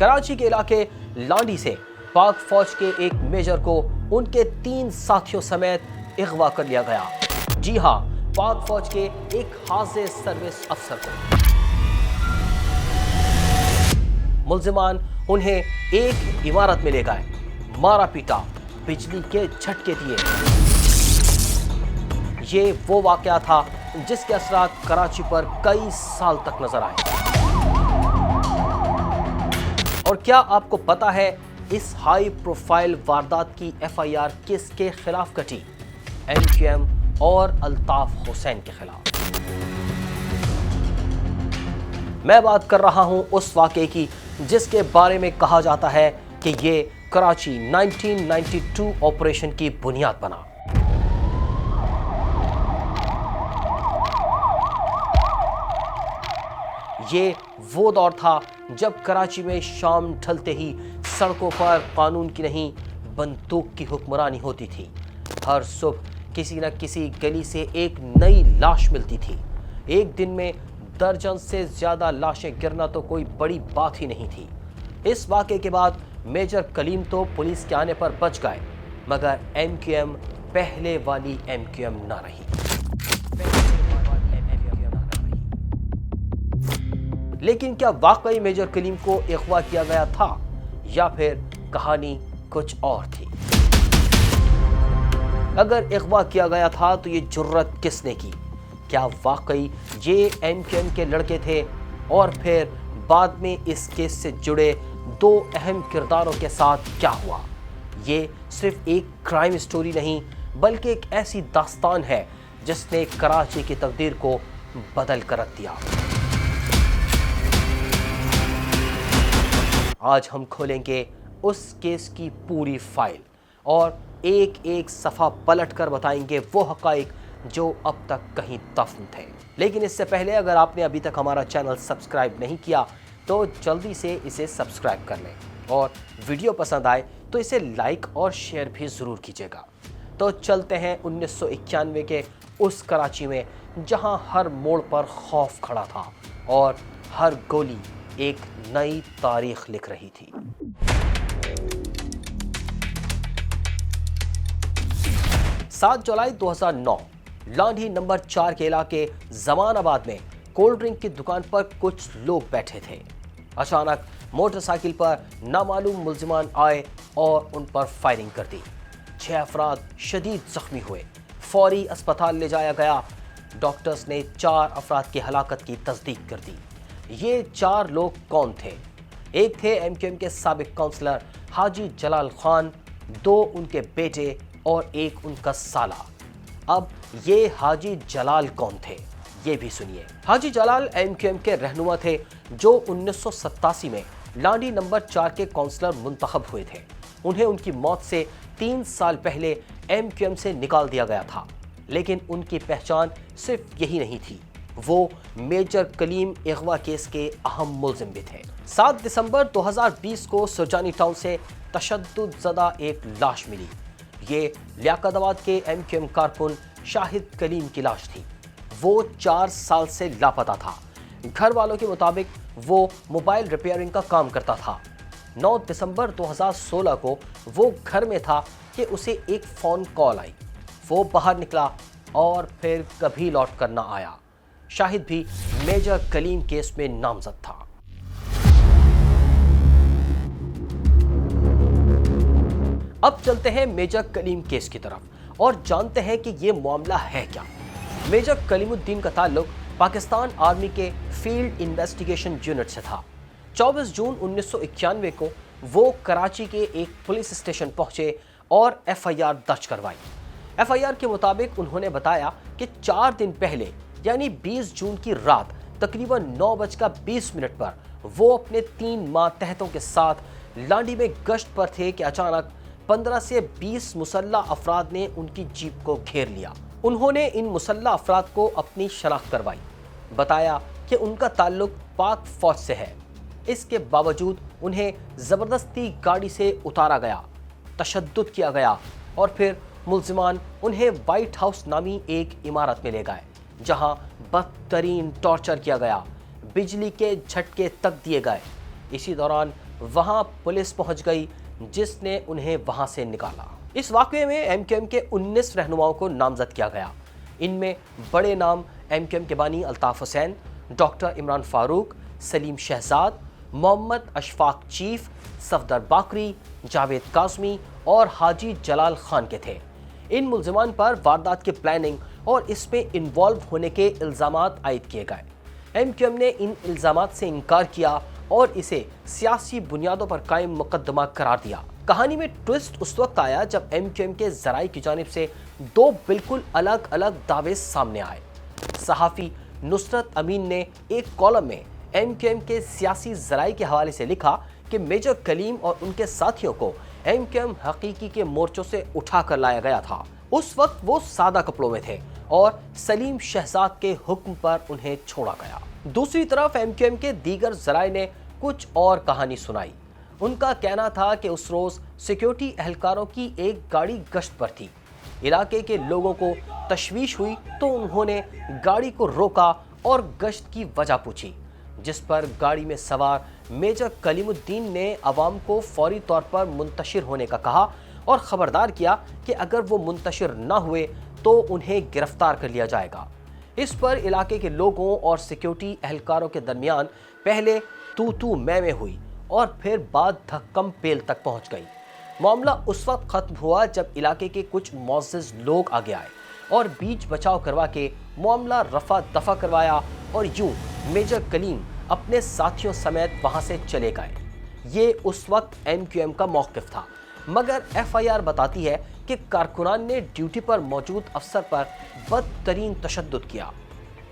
कराची के इलाके लांडी से पाक फौज के एक मेजर को उनके 3 साथियों समेत अगवा कर लिया गया। जी हां, पाक फौज के एक हाजिर सर्विस अफसर को। मुल्जिमान उन्हें एक इमारत में ले गए, मारा पीटा, बिजली के झटके दिए। ये वो वाकया था जिसके असरात कराची पर कई साल तक नजर आए। और क्या आपको पता है इस हाई प्रोफाइल वारदात की एफआईआर किसके खिलाफ कटी? एमक्यूएम और अल्ताफ हुसैन के खिलाफ। मैं बात कर रहा हूं उस वाकये की जिसके बारे में कहा जाता है कि ये कराची 1992 ऑपरेशन की बुनियाद बना। ये वो दौर था जब कराची में शाम ढलते ही सड़कों पर कानून की नहीं बंदूक की हुक्मरानी होती थी। हर सुबह किसी न किसी गली से एक नई लाश मिलती थी। एक दिन में दर्जन से ज्यादा लाशें गिरना तो कोई बड़ी बात ही नहीं थी। इस वाक़े के बाद मेजर कलीम तो पुलिस के आने पर बच गए, मगर एमक्यूएम पहले वाली एमक्यूएम ना रही। लेकिन क्या वाकई मेजर कलीम को अगवा किया गया था या फिर कहानी कुछ और थी? अगर अगवा किया गया था तो ये जुर्रत किसने की? क्या वाकई ये एमक्यूएम के लड़के थे? और फिर बाद में इस केस से जुड़े 2 अहम किरदारों के साथ क्या हुआ? ये सिर्फ एक क्राइम स्टोरी नहीं बल्कि एक ऐसी दास्तान है जिसने कराची की तकदीर को बदल कर रख दिया। आज हम खोलेंगे उस केस की पूरी फाइल और एक एक सफ़ा पलट कर बताएंगे वो हक़ाइक़ जो अब तक कहीं दफ़न थे। लेकिन इससे पहले अगर आपने अभी तक हमारा चैनल सब्सक्राइब नहीं किया तो जल्दी से इसे सब्सक्राइब कर लें, और वीडियो पसंद आए तो इसे लाइक और शेयर भी ज़रूर कीजिएगा। तो चलते हैं 1991 के उस कराची में जहां हर मोड़ पर खौफ खड़ा था और हर गोली एक नई तारीख लिख रही थी। 7 जुलाई 2009 लांडी नंबर 4 के इलाके जमानाबाद में कोल्ड ड्रिंक की दुकान पर कुछ लोग बैठे थे। अचानक मोटरसाइकिल पर नामालूम मुल्जिमान आए और उन पर फायरिंग कर दी। 6 अफराद शदीद जख्मी हुए, फौरी अस्पताल ले जाया गया। डॉक्टर्स ने 4 अफराद की हलाकत की तस्दीक कर दी। ये 4 लोग कौन थे? एक थे एमक्यूएम के साबिक काउंसलर हाजी जलाल खान, 2 उनके बेटे और एक उनका साला। अब ये हाजी जलाल कौन थे ये भी सुनिए। हाजी जलाल एमक्यूएम के रहनुमा थे जो 1987 में लांडी नंबर 4 के काउंसलर मुंतखब हुए थे। उन्हें उनकी मौत से 3 साल पहले एमक्यूएम से निकाल दिया गया था, लेकिन उनकी पहचान सिर्फ यही नहीं थी, वो मेजर कलीम अगवा केस के अहम मुल्जिम भी थे। 7 दिसंबर 2020 को सुरजानी टाउन से तशद्दुद ज़दा एक लाश मिली। ये लियाकताबाद के एमक्यूएम कारकुन शाहिद कलीम की लाश थी। वो 4 साल से लापता था। घर वालों के मुताबिक वो मोबाइल रिपेयरिंग का काम करता था। 9 दिसंबर 2016 को वो घर में था कि उसे एक फ़ोन कॉल आई। वो बाहर निकला और फिर कभी लौट कर ना आया। शाहिद भी मेजर कलीम केस में नामजद था। अब चलते हैं मेजर कलीम केस की तरफ और जानते हैं कि ये मामला है क्या। मेजर कलीमुद्दीन का ताल्लुक पाकिस्तान आर्मी के फील्ड इन्वेस्टिगेशन यूनिट से था। 24 जून 1991 को वो कराची के एक पुलिस स्टेशन पहुंचे और एफआईआर दर्ज करवाई। एफआईआर के मुताबिक उन्होंने बताया कि 4 दिन पहले यानी 20 जून की रात तकरीबन 9:20 पर वो अपने 3 मातहतों के साथ लांडी में गश्त पर थे कि अचानक 15 से 20 मुसल्लह अफराद ने उनकी जीप को घेर लिया। उन्होंने इन मुसल्लह अफराद को अपनी शनाख्त करवाई, बताया कि उनका ताल्लुक पाक फौज से है। इसके बावजूद उन्हें ज़बरदस्ती गाड़ी से उतारा गया, तशद्दुद किया गया और फिर मुल्जिमान उन्हें वाइट हाउस नामी एक इमारत में ले गए, जहां बदतरीन टॉर्चर किया गया, बिजली के झटके तक दिए गए। इसी दौरान वहां पुलिस पहुंच गई, जिसने उन्हें वहां से निकाला। इस वाकये में एमक्यूएम के 19 रहनुमाओं को नामजद किया गया। इनमें बड़े नाम एमक्यूएम के बानी अल्ताफ हुसैन, डॉक्टर इमरान फारूक, सलीम शहजाद, मोहम्मद अशफाक चीफ, सफदर बाकरी, जावेद काज़मी और हाजी जलाल खान के थे। इन मुल्जिमान पर वारदात की प्लानिंग और इसमें इन्वॉल्व होने के इल्ज़ामात आयद किए गए। एमक्यूएम ने इन इल्ज़ामात से इनकार किया और इसे सियासी बुनियादों पर कायम मुकदमा करार दिया। कहानी में ट्विस्ट उस वक्त आया जब एमक्यूएम के ज़राए की जानिब से दो बिल्कुल अलग अलग दावे सामने आए। सहाफ़ी नुसरत अमीन ने एक कॉलम में एमक्यूएम के सियासी ज़राए के हवाले से लिखा कि मेजर कलीम और उनके साथियों को एमक्यूएम हकीकी के मोर्चों से उठा कर लाया गया था। उस वक्त वो सादा कपड़ों में थे और सलीम शहजाद के हुक्म पर उन्हें छोड़ा गया। दूसरी तरफ एमक्यूएम के दीगर ज़राए ने कुछ और कहानी सुनाई। उनका कहना था कि उस रोज़ सिक्योरिटी एहलकारों की एक गाड़ी गश्त पर थी। इलाके के लोगों को तशवीश हुई तो उन्होंने गाड़ी को रोका और गश्त की वजह पूछी, जिस पर गाड़ी में सवार मेजर कलीमुद्दीन ने अवाम को फौरी तौर पर मुंतशिर होने का कहा और ख़बरदार किया कि अगर वो मुंतशिर ना हुए तो उन्हें गिरफ्तार कर लिया जाएगा। इस पर इलाके के लोगों और सिक्योरिटी एहलकारों के दरमियान पहले तू मैं हुई और फिर बाद धक्कम पेल तक पहुंच गई। मामला उस वक्त खत्म हुआ जब इलाके के कुछ मुअज़्ज़िज़ लोग आगे आए और बीच बचाव करवा के मामला रफा दफा करवाया और यूं मेजर कलीम अपने साथियों समेत वहां से चले गए। ये उस वक्त एमक्यूएम का मौक़िफ़ था, मगर एफआईआर बताती है कि कारकुनान ने ड्यूटी पर मौजूद अफसर पर बदतरीन तशद्दुद किया।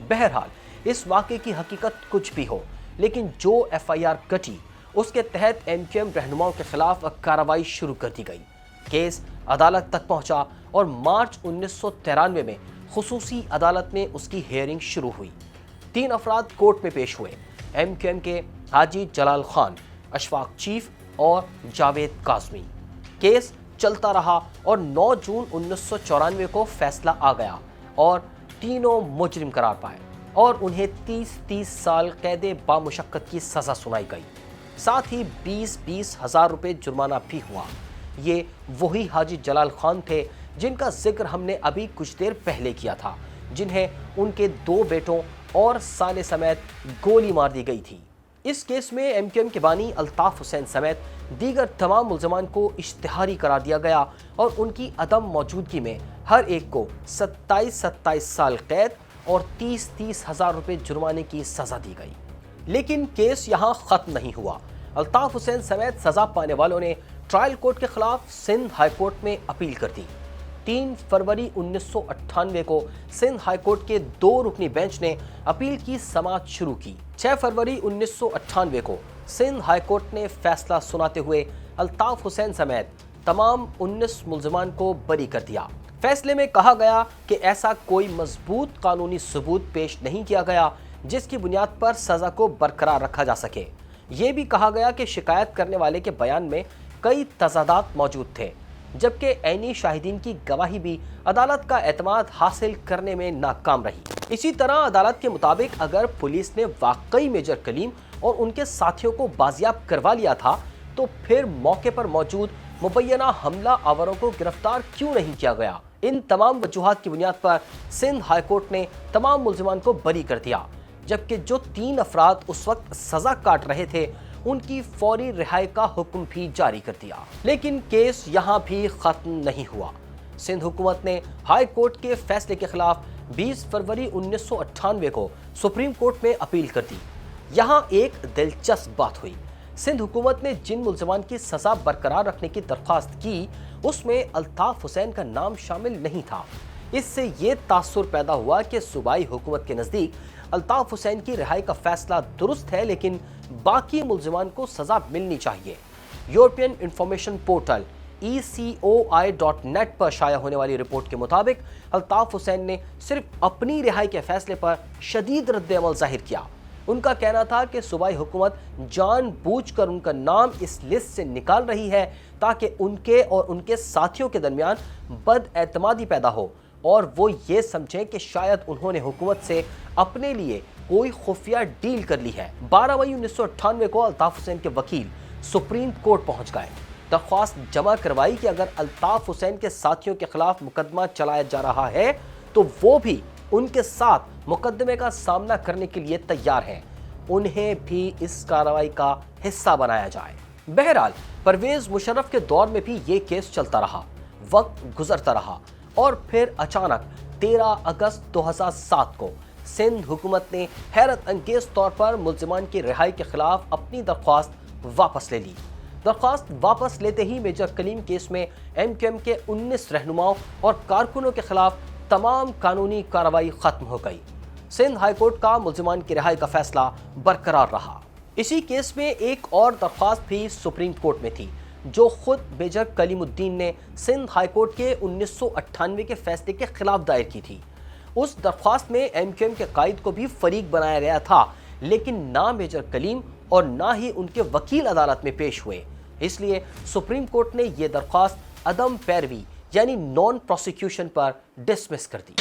बहरहाल इस वाक़े की हकीकत कुछ भी हो, लेकिन जो एफआईआर कटी उसके तहत एमक्यूएम रहनुमाओं के खिलाफ कार्रवाई शुरू कर दी गई। केस अदालत तक पहुंचा और मार्च 1993 में खुसूसी अदालत में उसकी हियरिंग शुरू हुई। 3 अफराद कोर्ट में पेश हुए, एमक्यूएम के हाजी जलाल खान, अशफाक चीफ और जावेद काज़मी। केस चलता रहा और 9 जून 1994 को फैसला आ गया और तीनों मुजरिम करार पाए और उन्हें 30 साल कैद बामुशक्कत की सज़ा सुनाई गई। साथ ही 20 हज़ार रुपये जुर्माना भी हुआ। ये वही हाजी जलाल खान थे जिनका जिक्र हमने अभी कुछ देर पहले किया था, जिन्हें उनके 2 बेटों और साले समेत गोली मार दी गई थी। इस केस में एमक्यूएम के बानी अल्ताफ हुसैन समेत दीगर तमाम मुल्ज़िमान को इश्तिहारी करार दिया गया और उनकी अदम मौजूदगी में हर एक को 27 साल कैद और 30 हज़ार रुपये जुर्माने की सज़ा दी गई। लेकिन केस यहाँ ख़त्म नहीं हुआ। अल्ताफ हुसैन समेत सज़ा पाने वालों ने ट्रायल कोर्ट के खिलाफ सिंध हाई कोर्ट में अपील कर दी। 3 फरवरी 1998 को सिंध हाई कोर्ट के 2 रुकनी बेंच ने अपील की समाअत शुरू की। 6 फरवरी 1998 को सिंध हाई कोर्ट ने फैसला सुनाते हुए अल्ताफ हुसैन समेत तमाम 19 मुल्ज़िमान को बरी कर दिया। फैसले में कहा गया कि ऐसा कोई मजबूत कानूनी सबूत पेश नहीं किया गया जिसकी बुनियाद पर सज़ा को बरकरार रखा जा सके। ये भी कहा गया कि शिकायत करने वाले के बयान में कई तज़ादात मौजूद थे, जबकि ऐनी शाहिदीन की गवाही भी अदालत का एतमाद हासिल करने में नाकाम रही। इसी तरह अदालत के मुताबिक अगर पुलिस ने वाकई मेजर कलीम और उनके साथियों को बाजियाब करवा लिया था तो फिर मौके पर मौजूद मुबैना हमला आवरों को गिरफ्तार क्यों नहीं किया गया। इन तमाम वजूहात की बुनियाद पर सिंध हाई कोर्ट ने तमाम मुल्ज़िमान को बरी कर दिया, जबकि जो 3 अफराद उस वक्त सज़ा काट रहे थे उनकी फौरी रिहाई का हुक्म भी जारी कर दिया। लेकिन केस यहाँ भी ख़त्म नहीं हुआ। सिंध हुकूमत ने हाई कोर्ट के फैसले के खिलाफ 20 फरवरी 1998 को सुप्रीम कोर्ट में अपील कर दी। यहाँ एक दिलचस्प बात हुई। सिंध हुकूमत ने जिन मुल्ज़िमान की सज़ा बरकरार रखने की दरख्वास्त की उसमें अल्ताफ हुसैन का नाम शामिल नहीं था। इससे ये तासुर पैदा हुआ कि सूबाई हुकूमत के नज़दीक अल्ताफ हुसैन की रिहाई का फैसला दुरुस्त है, लेकिन बाकी मुल्ज़िमान को सज़ा मिलनी चाहिए। यूरोपियन इंफॉर्मेशन पोर्टल ECOI.net पर शाया होने वाली रिपोर्ट के मुताबिक अल्ताफ हुसैन ने सिर्फ अपनी रिहाई के फैसले पर शदीद रद्द-ए-अमल जाहिर किया। उनका कहना था कि सूबाई हुकूमत जानबूझकर उनका नाम इस लिस्ट से निकाल रही है ताकि उनके और उनके साथियों के दरमियान बदएतमादी पैदा हो और वो ये समझें कि शायद उन्होंने हुकूमत से अपने लिए कोई खुफिया डील कर ली है। 12 मई 1998 को अल्ताफ हुसैन के वकील सुप्रीम कोर्ट पहुंच गए। दरख्वास्त जमा करवाई कि अगर अल्ताफ हुसैन के साथियों के खिलाफ मुकदमा चलाया जा रहा है तो वो भी उनके साथ मुकदमे का सामना करने के लिए तैयार हैं, उन्हें भी इस कार्रवाई का हिस्सा बनाया जाए। बहरहाल परवेज मुशर्रफ के दौर में भी ये केस चलता रहा, वक्त गुजरता रहा और फिर अचानक 13 अगस्त 2007 को सिंध हुकूमत ने हैरत अंगेज तौर पर मुल्जिमान की रिहाई के खिलाफ अपनी दरख्वास्त वापस ले ली। दरख्वास्त वापस लेते ही मेजर कलीम केस में MQM के 19 रहनुमाओं और कारकुनों के खिलाफ तमाम कानूनी कार्रवाई खत्म हो गई। सिंध हाई कोर्ट का मुल्जिमान की रिहाई का फैसला बरकरार रहा। इसी केस में एक और दरख्वास्त भी सुप्रीम कोर्ट में थी, जो खुद मेजर कलीमुद्दीन ने सिंध हाई कोर्ट के 1998 के फैसले के खिलाफ दायर की थी। उस दरख्वास्त में MQM के कायद को भी फरीक बनाया गया था, लेकिन ना मेजर कलीम और ना ही उनके वकील अदालत में पेश हुए। इसलिए सुप्रीम कोर्ट ने यह दरख्वास्त अदम पैरवी यानी नॉन प्रोसिक्यूशन पर डिसमिस कर दी।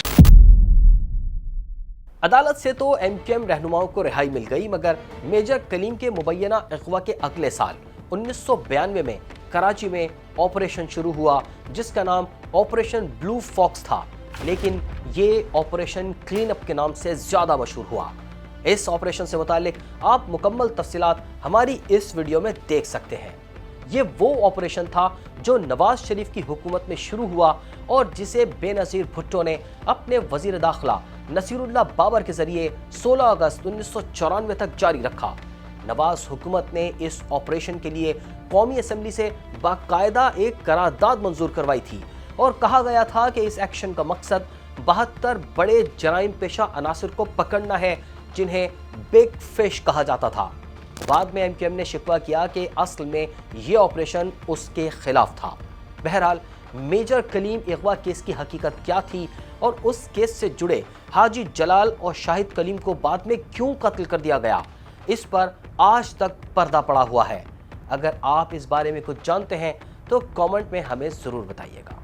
अदालत से तो MQM रहनुमाओं को रिहाई मिल गई, मगर मेजर कलीम के मुबैना अगवा के अगले साल 1992 में कराची में ऑपरेशन शुरू हुआ, जिसका नाम ऑपरेशन ब्लू फॉक्स था, लेकिन ये ऑपरेशन क्लीन अप के नाम से ज्यादा मशहूर हुआ। इस ऑपरेशन से मुतालिक आप मुकम्मल तफसीलात हमारी इस वीडियो में देख सकते हैं। ये वो ऑपरेशन था जो नवाज शरीफ की हुकूमत में शुरू हुआ और जिसे बेनज़ीर भुट्टो ने अपने वजीर दाखिला नसीरुल्लाह बाबर के जरिए 16 अगस्त 1994 तक जारी रखा। नवाज हुकूमत ने इस ऑपरेशन के लिए कौमी असम्बली से बाकायदा एक करारदाद मंजूर करवाई थी और कहा गया था कि इस एक्शन का मकसद 72 बड़े जराइम पेशा अनासर को पकड़ना है, जिन्हें बिग फिश कहा जाता था। बाद में MQM ने शिकवा किया कि असल में ये ऑपरेशन उसके खिलाफ था। बहरहाल मेजर कलीम अगवा केस की हकीकत क्या थी और उस केस से जुड़े हाजी जलाल और शाहिद कलीम को बाद में क्यों कत्ल कर दिया गया, इस पर आज तक पर्दा पड़ा हुआ है। अगर आप इस बारे में कुछ जानते हैं तो कमेंट में हमें ज़रूर बताइएगा।